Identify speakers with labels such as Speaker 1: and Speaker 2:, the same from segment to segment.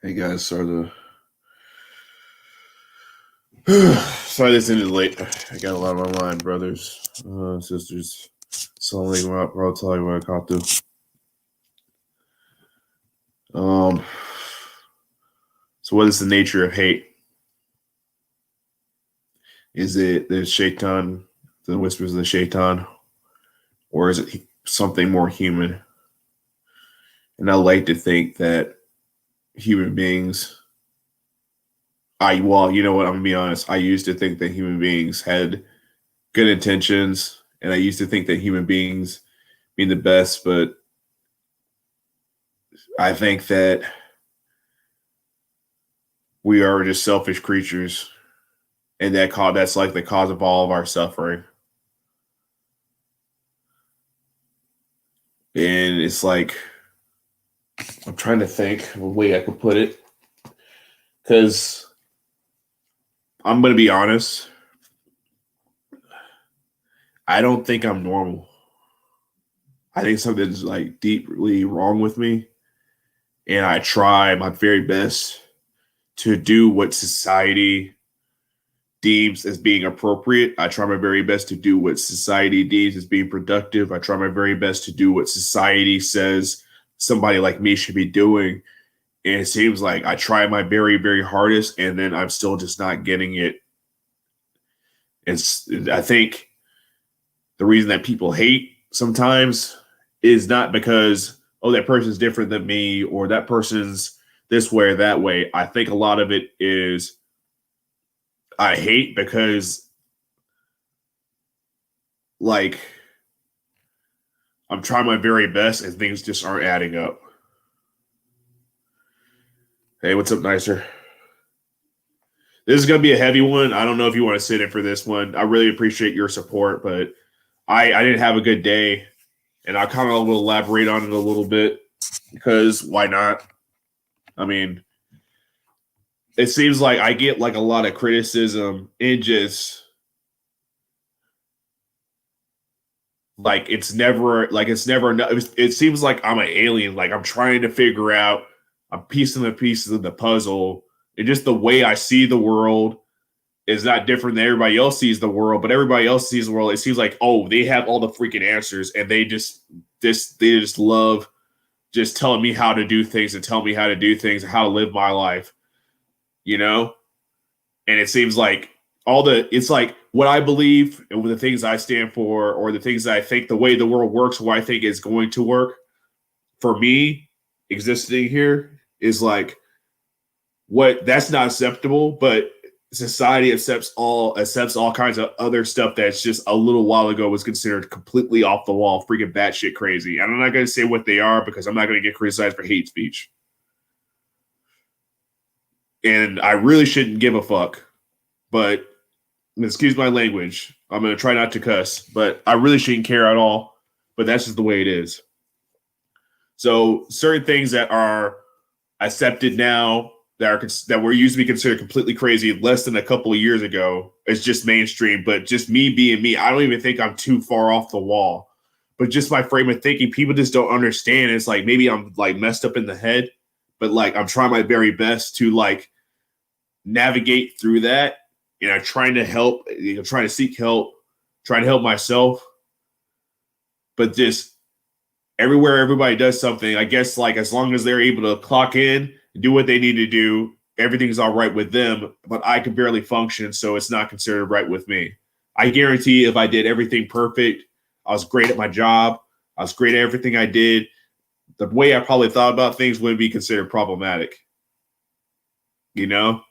Speaker 1: Hey guys, sorry this ended late. I got a lot on my mind, brothers, sisters. Something about bro, tell you what I caught to. Um, so what is the nature of hate? Is it the shaitan, the whispers of the shaitan, or is it something more human? And I like to think that human beings. You know what? I'm gonna be honest. I used to think that human beings had good intentions, and I used to think that human beings mean the best, but I think that we are just selfish creatures, and that's like the cause of all of our suffering. And it's like I'm trying to think of a way I could put it, because I'm gonna be honest. I don't think I'm normal. I think something's like deeply wrong with me, and I try my very best to do what society deems as being appropriate. I try my very best to do what society deems as being productive. I try my very best to do what society says somebody like me should be doing. And it seems like I try my very, very hardest, and then I'm still just not getting it. I think the reason that people hate sometimes is not because, oh, that person's different than me or that person's this way or that way. I think a lot of it is I hate because, like, I'm trying my very best and things just aren't adding up. Hey, what's up, Nicer? This is going to be a heavy one. I don't know if you want to sit in for this one. I really appreciate your support, but I didn't have a good day, and I kind of will elaborate on it a little bit because why not? I mean, it seems like I get like a lot of criticism and just like it's never it seems like I'm an alien. Like I'm trying to figure out, I'm piecing the pieces of the puzzle, and just the way I see the world is not different than everybody else sees the world, but everybody else sees the world. It seems like, oh, they have all the freaking answers, and they just love just telling me how to do things and tell me how to do things and how to live my life, you know? And it seems like it's like what I believe and the things I stand for, or the things that I think the way the world works, what I think is going to work for me existing here is like what that's not acceptable, but society accepts all kinds of other stuff that's just a little while ago was considered completely off the wall, freaking batshit crazy. And I'm not going to say what they are because I'm not going to get criticized for hate speech. And I really shouldn't give a fuck, but excuse my language. I'm going to try not to cuss, but I really shouldn't care at all. But that's just the way it is. So certain things that are accepted now that were used to be considered completely crazy less than a couple of years ago is just mainstream. But just me being me, I don't even think I'm too far off the wall. But just my frame of thinking, people just don't understand. It's like maybe I'm like messed up in the head, but like I'm trying my very best to like navigate through that. And I'm trying to help, trying to seek help, trying to help myself. But just everywhere everybody does something, I guess like as long as they're able to clock in, do what they need to do, everything's all right with them, but I can barely function, so it's not considered right with me. I guarantee if I did everything perfect, I was great at my job, I was great at everything I did, the way I probably thought about things wouldn't be considered problematic, you know?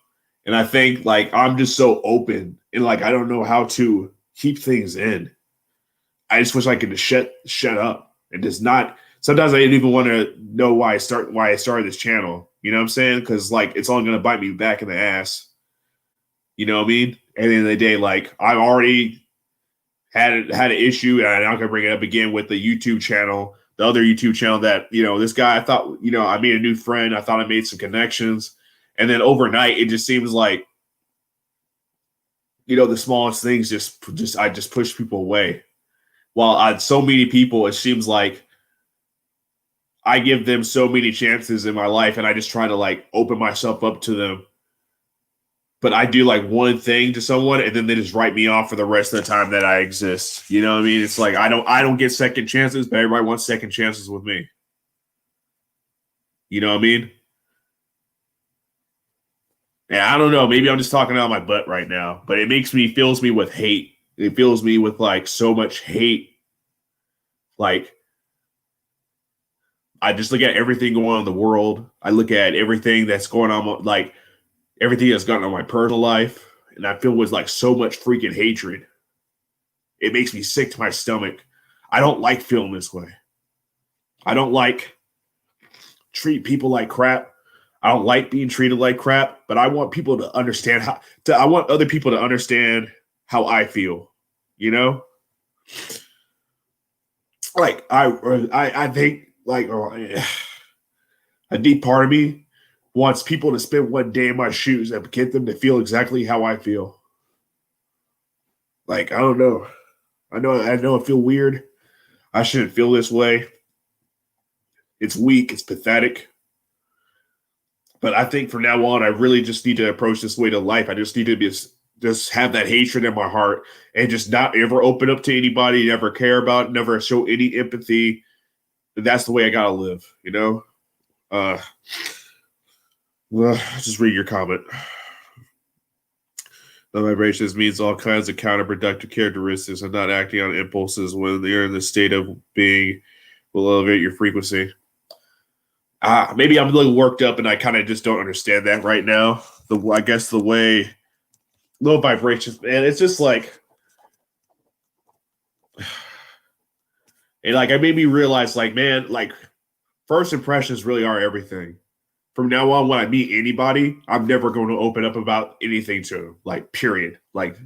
Speaker 1: And I think like I'm just so open and like I don't know how to keep things in. I just wish I could just shut up and just not. Sometimes I didn't even want to know why I started this channel. You know what I'm saying? Because like it's only gonna bite me back in the ass. You know what I mean? At the end of the day, like I've already had an issue, and I'm not gonna bring it up again with the YouTube channel, the other YouTube channel that this guy. I thought I made a new friend. I thought I made some connections, and then overnight it just seems like the smallest things just I just push people away. While so many people, it seems like I give them so many chances in my life, and I just try to like open myself up to them. But I do like one thing to someone, and then they just write me off for the rest of the time that I exist. You know what I mean? It's like I don't get second chances, but everybody wants second chances with me. You know what I mean? And I don't know. Maybe I'm just talking out of my butt right now, but it fills me with hate. It fills me with like so much hate. Like I just look at everything going on in the world. I look at everything that's going on, like everything that's gone on in my personal life, and I feel with like so much freaking hatred. It makes me sick to my stomach. I don't like feeling this way. I don't like treat people like crap. I don't like being treated like crap, but I want people to understand I want other people to understand how I feel, you know? Like I think like a deep part of me wants people to spend one day in my shoes and get them to feel exactly how I feel. Like I don't know. I know I feel weird. I shouldn't feel this way. It's weak, it's pathetic. But I think from now on, I really just need to approach this way to life. I just need to just have that hatred in my heart and just not ever open up to anybody, never care about, never show any empathy. That's the way I gotta live, you know? Well, just read your comment. The vibrations means all kinds of counterproductive characteristics of not acting on impulses when you're in the state of being will elevate your frequency. Maybe I'm a little worked up and I kind of just don't understand that right now. I guess the way low vibrations, man, it's just like it made me realize like, man, like first impressions really are everything. From now on, when I meet anybody, I'm never going to open up about anything to them, like period. Like,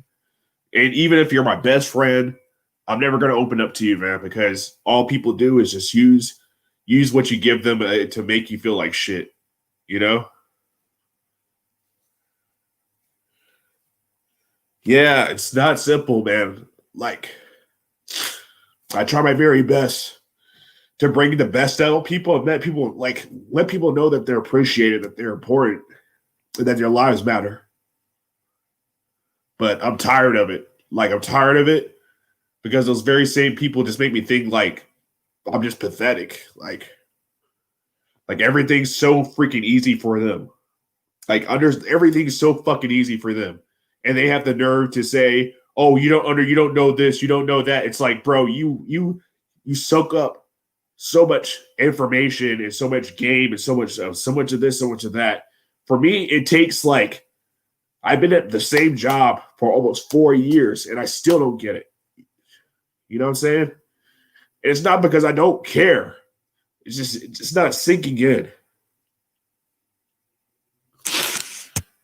Speaker 1: and even if you're my best friend, I'm never going to open up to you, man, because all people do is just use what you give them to make you feel like shit, you know? Yeah, it's not simple, man. Like, I try my very best to bring the best out of people and let people know that they're appreciated, that they're important, and that their lives matter. But I'm tired of it. Like, I'm tired of it because those very same people just make me think like I'm just pathetic. Like everything's so freaking easy for them. Like everything's so fucking easy for them. And they have the nerve to say, "Oh, you don't know this, you don't know that." It's like, bro, you soak up so much information and so much game and so much of this, so much of that. For me, it takes like I've been at the same job for almost 4 years and I still don't get it. You know what I'm saying? And it's not because I don't care. It's not sinking in.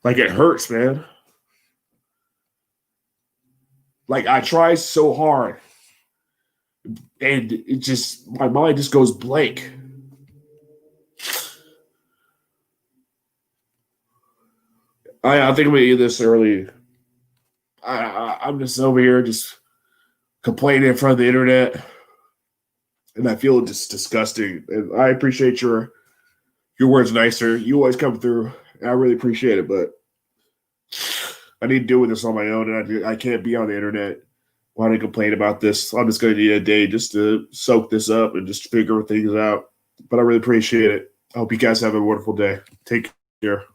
Speaker 1: Like it hurts, man. Like I try so hard and my mind just goes blank. I think I'm gonna eat this early. I'm just over here just complaining in front of the internet, and I feel just disgusting. And I appreciate your words nicer. You always come through, and I really appreciate it. But I need to deal with this on my own, and I can't be on the internet while I complain about this. I'm just going to need a day just to soak this up and just figure things out. But I really appreciate it. I hope you guys have a wonderful day. Take care.